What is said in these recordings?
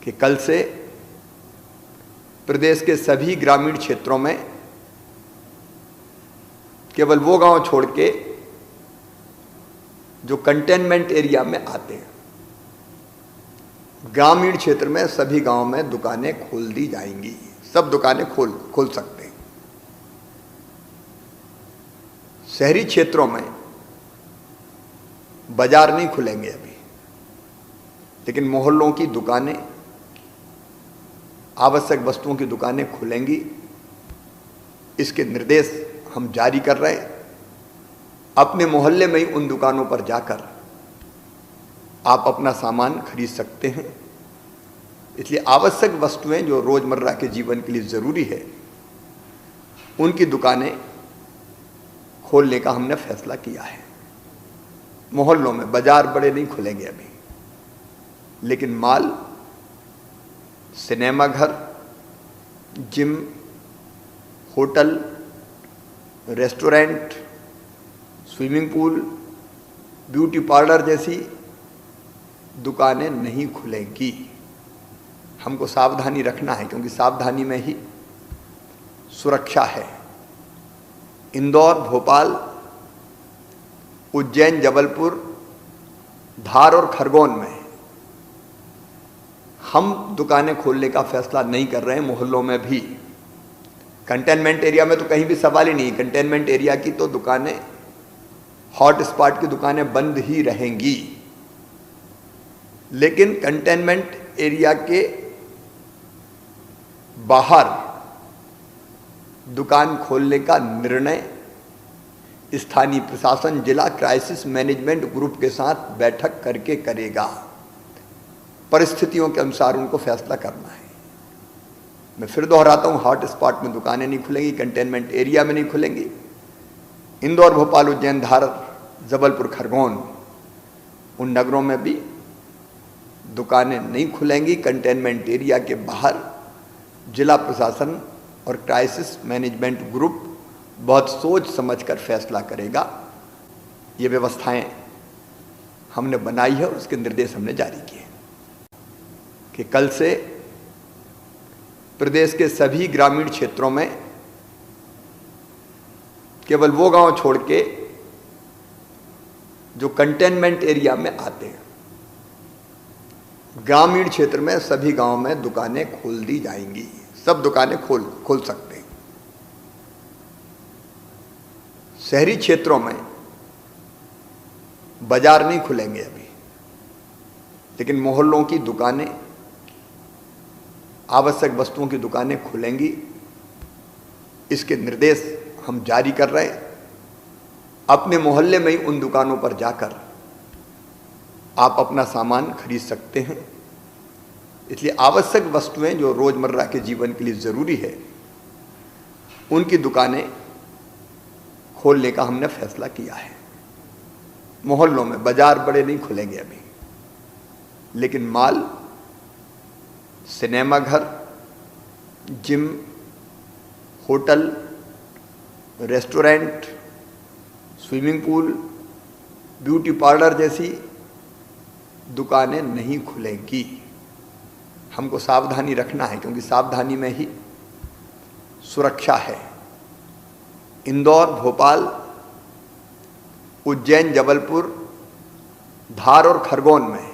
कि कल से प्रदेश के सभी ग्रामीण क्षेत्रों में केवल वो गांव छोड़ के जो कंटेनमेंट एरिया में आते हैं, ग्रामीण क्षेत्र में सभी गांव में दुकानें खोल दी जाएंगी। सब दुकानें खोल सकते हैं। शहरी क्षेत्रों में बाजार नहीं खुलेंगे अभी, लेकिन मोहल्लों की दुकानें, आवश्यक वस्तुओं की दुकानें खुलेंगी। इसके निर्देश हम जारी कर रहे हैं। अपने मोहल्ले में ही उन दुकानों पर जाकर आप अपना सामान खरीद सकते हैं। इसलिए आवश्यक वस्तुएं जो रोजमर्रा के जीवन के लिए जरूरी है, उनकी दुकानें खोलने का हमने फैसला किया है। मोहल्लों में बाजार बड़े नहीं खुलेंगे अभी, लेकिन मॉल, सिनेमाघर, gym, hotel, restaurant, swimming pool, beauty parlour जैसी दुकानें नहीं खुलेंगी। हमको सावधानी रखना है, क्योंकि सावधानी में ही सुरक्षा है। इंदौर, भोपाल, उज्जैन, जबलपुर, धार और खरगोन में हम दुकानें खोलने का फैसला नहीं कर रहे हैं। मोहल्लों में भी, कंटेनमेंट एरिया में तो कहीं भी सवाल ही नहीं। कंटेनमेंट एरिया की तो दुकानें, हॉट स्पॉट की दुकानें बंद ही रहेंगी। लेकिन कंटेनमेंट एरिया के बाहर दुकान खोलने का निर्णय स्थानीय प्रशासन जिला क्राइसिस मैनेजमेंट ग्रुप के साथ बैठक करके करेगा। परिस्थितियों के अनुसार उनको फैसला करना है। मैं फिर दोहराता हूं, हॉट स्पॉट में दुकानें नहीं खुलेंगी, कंटेनमेंट एरिया में नहीं खुलेंगी। इंदौर, भोपाल, उज्जैन, धार, जबलपुर, खरगोन, उन नगरों में भी दुकानें नहीं खुलेंगी। कंटेनमेंट एरिया के बाहर जिला प्रशासन और क्राइसिस मैनेजमेंट ग्रुप बहुत सोच समझकर फैसला करेगा। ये व्यवस्थाएं हमने बनाई है और उसके निर्देश हमने जारी किए कि कल से प्रदेश के सभी ग्रामीण क्षेत्रों में केवल वो गांव छोड़ के जो कंटेनमेंट एरिया में आते हैं, ग्रामीण क्षेत्र में सभी गांव में दुकानें खोल दी जाएंगी। सब दुकानें खोल सकते हैं। शहरी क्षेत्रों में बाजार नहीं खुलेंगे अभी, लेकिन मोहल्लों की दुकानें, आवश्यक वस्तुओं की दुकानें खुलेंगी। इसके निर्देश हम जारी कर रहे हैं। अपने मोहल्ले में ही उन दुकानों पर जाकर आप अपना सामान खरीद सकते हैं। इसलिए आवश्यक वस्तुएं जो रोजमर्रा के जीवन के लिए जरूरी है, उनकी दुकानें खोलने का हमने फैसला किया है। मोहल्लों में बाजार बड़े नहीं खुलेंगे अभी, लेकिन मॉल, सिनेमाघर, gym, hotel, restaurant, swimming pool, beauty parlour जैसी दुकानें नहीं खुलेंगी। हमको सावधानी रखना है, क्योंकि सावधानी में ही सुरक्षा है। इंदौर, भोपाल, उज्जैन, जबलपुर, धार और खरगोन में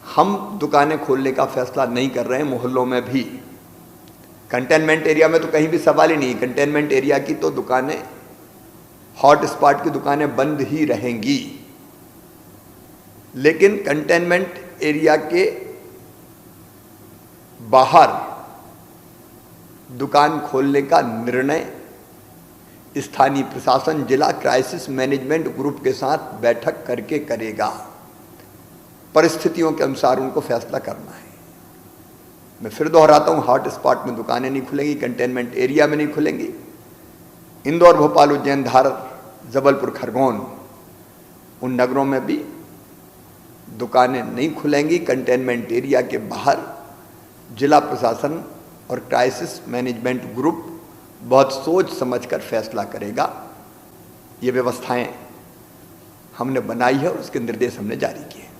हम दुकानें खोलने का फैसला नहीं कर रहे हैं। मोहल्लों में भी, कंटेनमेंट एरिया में तो कहीं भी सवाल ही नहीं। कंटेनमेंट एरिया की तो दुकानें, हॉट स्पॉट की दुकानें बंद ही रहेंगी। लेकिन कंटेनमेंट एरिया के बाहर दुकान खोलने का निर्णय स्थानीय प्रशासन जिला क्राइसिस मैनेजमेंट ग्रुप के साथ बैठक करके करेगा। परिस्थितियों के अनुसार उनको फैसला करना है। मैं फिर दोहराता हूं, हॉट स्पॉट में दुकानें नहीं खुलेंगी, कंटेनमेंट एरिया में नहीं खुलेंगी। इंदौर, भोपाल, उज्जैन, धार, जबलपुर, खरगोन, उन नगरों में भी दुकानें नहीं खुलेंगी। कंटेनमेंट एरिया के बाहर जिला प्रशासन और क्राइसिस मैनेजमेंट ग्रुप बहुत सोच समझकर फैसला करेगा। ये व्यवस्थाएं हमने बनाई है और उसके निर्देश हमने जारी किए।